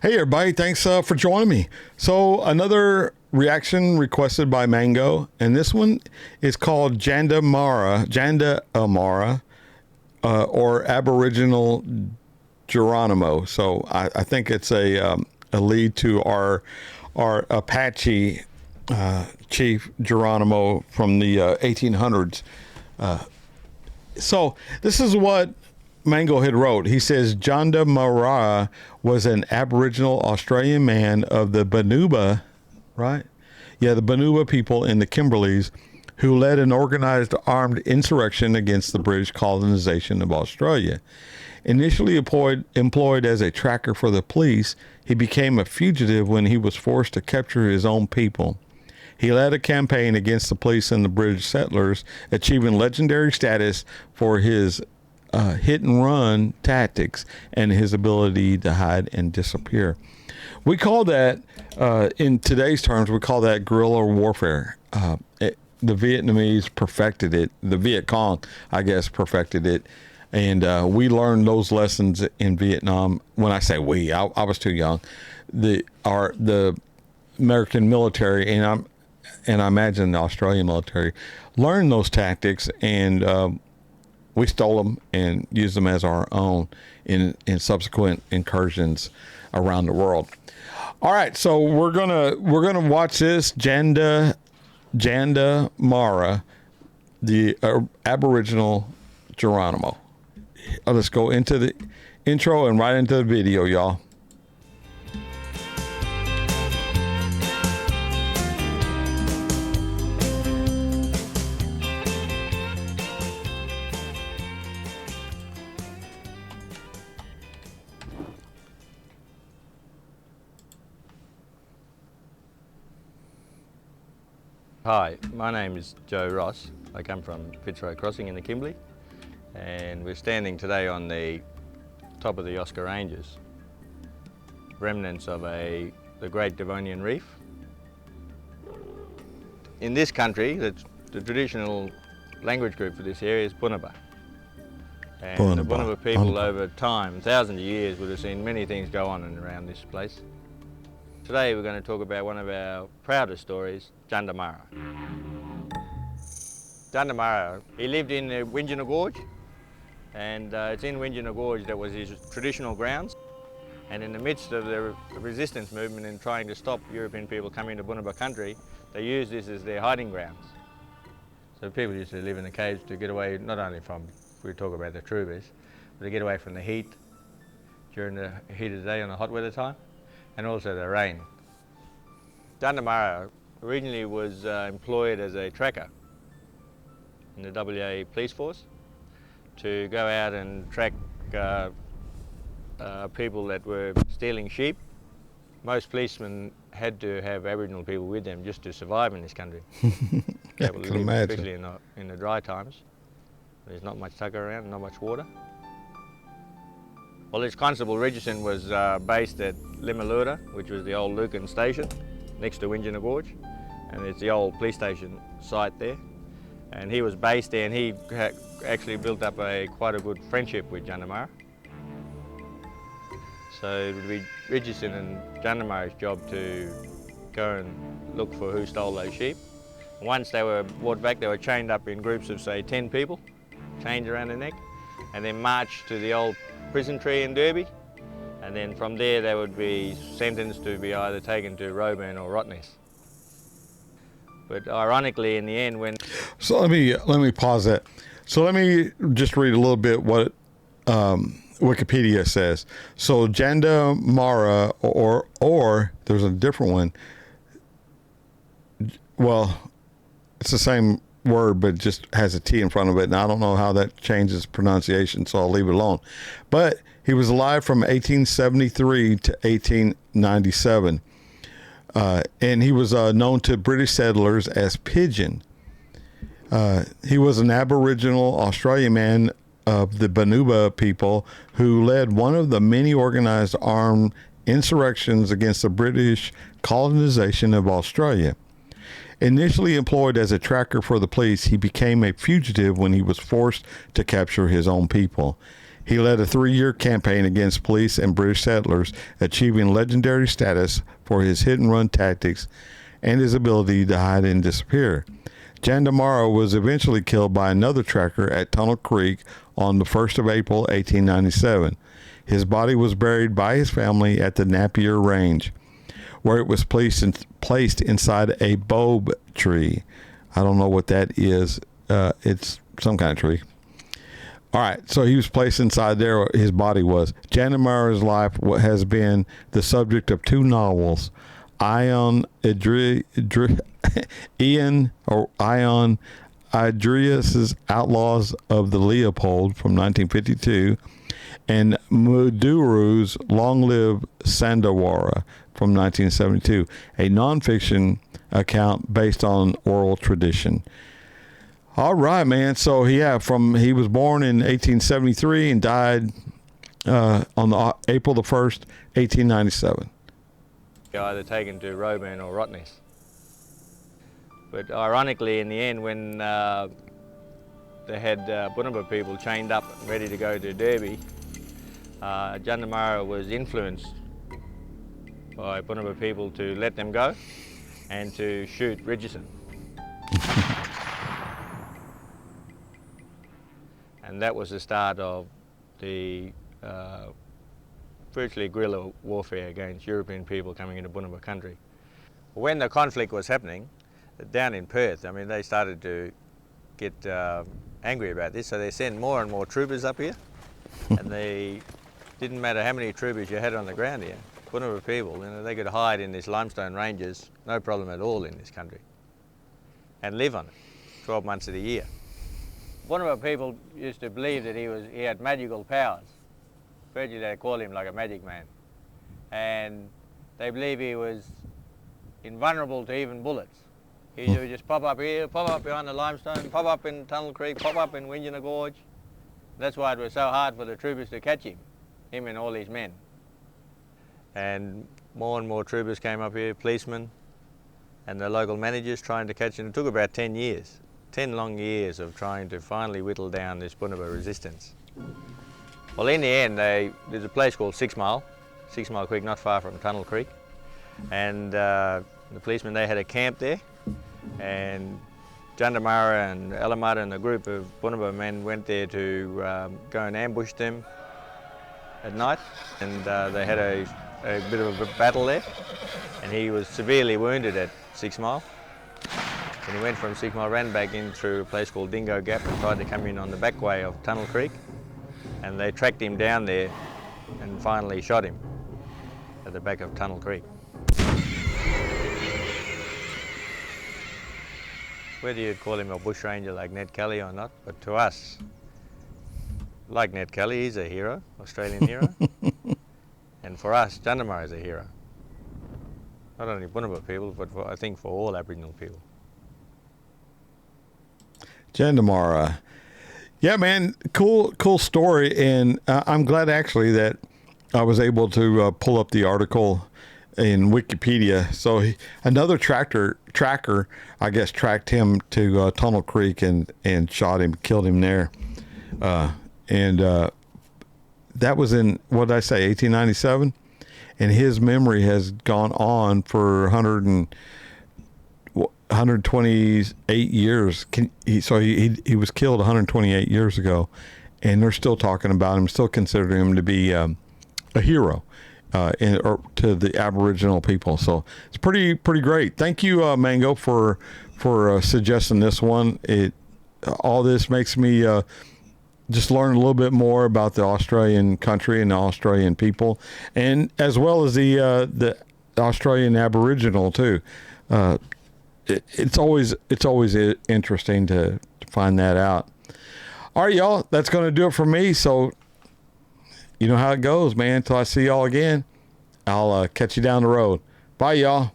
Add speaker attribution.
Speaker 1: Hey, everybody. Thanks for joining me. So another reaction requested by Mango, and this one is called Jandamarra, or Aboriginal Geronimo. So I think it's a lead to our Apache chief Geronimo from the 1800s. So this is what Mango had wrote. He says Jandamarra was an Aboriginal Australian man of the Banuba, right? Yeah, the Banuba people in the Kimberleys, who led an organized armed insurrection against the British colonization of Australia. Initially employed as a tracker for the police, he became a fugitive when he was forced to capture his own people. He led a campaign against the police and the British settlers, achieving legendary status for his hit and run tactics and his ability to hide and disappear. We call that, in today's terms, we call that guerrilla warfare. The Vietnamese perfected it. The Viet Cong, I guess, perfected it. And we learned those lessons in Vietnam. When I say we, I was too young. The American military, and I imagine the Australian military, learned those tactics, and we stole them and used them as our own in subsequent incursions around the world. All right, so we're gonna watch this Jandamarra, the Aboriginal Geronimo. Let's go into the intro and right into the video, y'all.
Speaker 2: Hi, my name is Joe Ross. I come from Fitzroy Crossing in the Kimberley, and we're standing today on the top of the Oscar Ranges, remnants of the Great Devonian Reef. In this country, the traditional language group for this area is Bunuba. And the Bunuba people over time, thousands of years, would have seen many things go on and around this place. Today we're going to talk about one of our proudest stories, Jandamarra. Jandamarra, he lived in the Windjina Gorge, and it's in Windjina Gorge that was his traditional grounds. And in the midst of the resistance movement and trying to stop European people coming to Bunuba country, they used this as their hiding grounds. So people used to live in the caves to get away, not only from, if we talk about the Troubadours, but to get away from the heat during the heat of the day on the hot weather time, and also the rain. Jandamarra originally was employed as a tracker in the WA police force to go out and track people that were stealing sheep. Most policemen had to have Aboriginal people with them just to survive in this country.
Speaker 1: I can imagine.
Speaker 2: Especially in the dry times. There's not much tucker around, not much water. Well, this Constable Richardson was based at Limaloura, which was the old Lucan station next to Windjina Gorge, and it's the old police station site there. And he was based there, and he actually built up quite a good friendship with Jandamarra. So it would be Richardson and Jandamarra's job to go and look for who stole those sheep. And once they were brought back, they were chained up in groups of, say, 10 people, chains around their neck, and then marched to the old prison tree in Derby, and then from there they would be sentenced to be either taken to Roebourne or Rottnest. But ironically, in the end, when...
Speaker 1: So let me pause that. So let me just read a little bit what Wikipedia says. So Jandamarra, or there's a different one. Well, it's the same word, but just has a T in front of it, and I don't know how that changes pronunciation, so I'll leave it alone. But he was alive from 1873 to 1897, and he was known to British settlers as Pigeon. He was an Aboriginal Australian man of the Banuba people who led one of the many organized armed insurrections against the British colonization of Australia. Initially employed as a tracker for the police, he became a fugitive when he was forced to capture his own people. He led a 3-year campaign against police and British settlers, achieving legendary status for his hit-and-run tactics and his ability to hide and disappear. Jandamarra was eventually killed by another tracker at Tunnel Creek on the 1st of April, 1897. His body was buried by his family at the Napier Range, where it was placed inside a bob tree. I don't know what that is. It's some kind of tree. All right, so he was placed inside there. His body was. Jandamarra's life has been the subject of 2 novels. Ion Idrias's Outlaws of the Leopold from 1952, and Muduru's Long Live Sandawara from 1972, a nonfiction account based on oral tradition. All right, man. So he was born in 1873 and died on April the 1st, 1897.
Speaker 2: Either taken to Roebourne or Rottnest. But ironically, in the end, when they had Bunuba people chained up ready to go to Derby, Jandamarra was influenced by Bunuba people to let them go and to shoot Richardson. And that was the start of the virtually guerrilla warfare against European people coming into Bunuba country. When the conflict was happening down in Perth, I mean, they started to get angry about this, so they sent more and more troopers up here. And they didn't matter how many troopers you had on the ground here. Bunuba people, they could hide in these limestone ranges, no problem at all in this country, and live on it 12 months of the year. Bunuba people used to believe that he had magical powers. Virtually they call him like a magic man. And they believe he was invulnerable to even bullets. He would just pop up here, pop up behind the limestone, pop up in Tunnel Creek, pop up in Windjana Gorge. That's why it was so hard for the troopers to catch him and all his men. And more troopers came up here, policemen and the local managers trying to catch him. It took about 10 years, 10 long years of trying to finally whittle down this Bunuba resistance. Well, in the end, there's a place called 6 Mile Creek, not far from Tunnel Creek. And the policemen, they had a camp there. And Jandamarra and Alamata and a group of Bunuba men went there to go and ambush them at night. And they had a bit of a battle there. And he was severely wounded at 6 Mile. And he went from 6 Mile, ran back in through a place called Dingo Gap and tried to come in on the back way of Tunnel Creek. And they tracked him down there and finally shot him at the back of Tunnel Creek. Whether you'd call him a bushranger like Ned Kelly or not, but to us, like Ned Kelly, he's a hero, Australian hero. And for us, Jandamarra is a hero. Not only Bunuba people, but I think for all Aboriginal people.
Speaker 1: Jandamarra. Yeah, man, cool story, and I'm glad actually that I was able to pull up the article in Wikipedia. So another tracker, I guess, tracked him to Tunnel Creek and shot him, killed him there, and that was in, what did I say, 1897, and his memory has gone on for 128 years. So he was killed 128 years ago, and they're still talking about him, still considering him to be a hero or to the Aboriginal people. So it's pretty great. Thank you, Mango, for suggesting this one. All this makes me just learn a little bit more about the Australian country and the Australian people, and as well as the Australian Aboriginal too. It's always interesting to find that out. All right, y'all, that's going to do it for me. So you know how it goes, man. Until I see y'all again, I'll catch you down the road. Bye, y'all.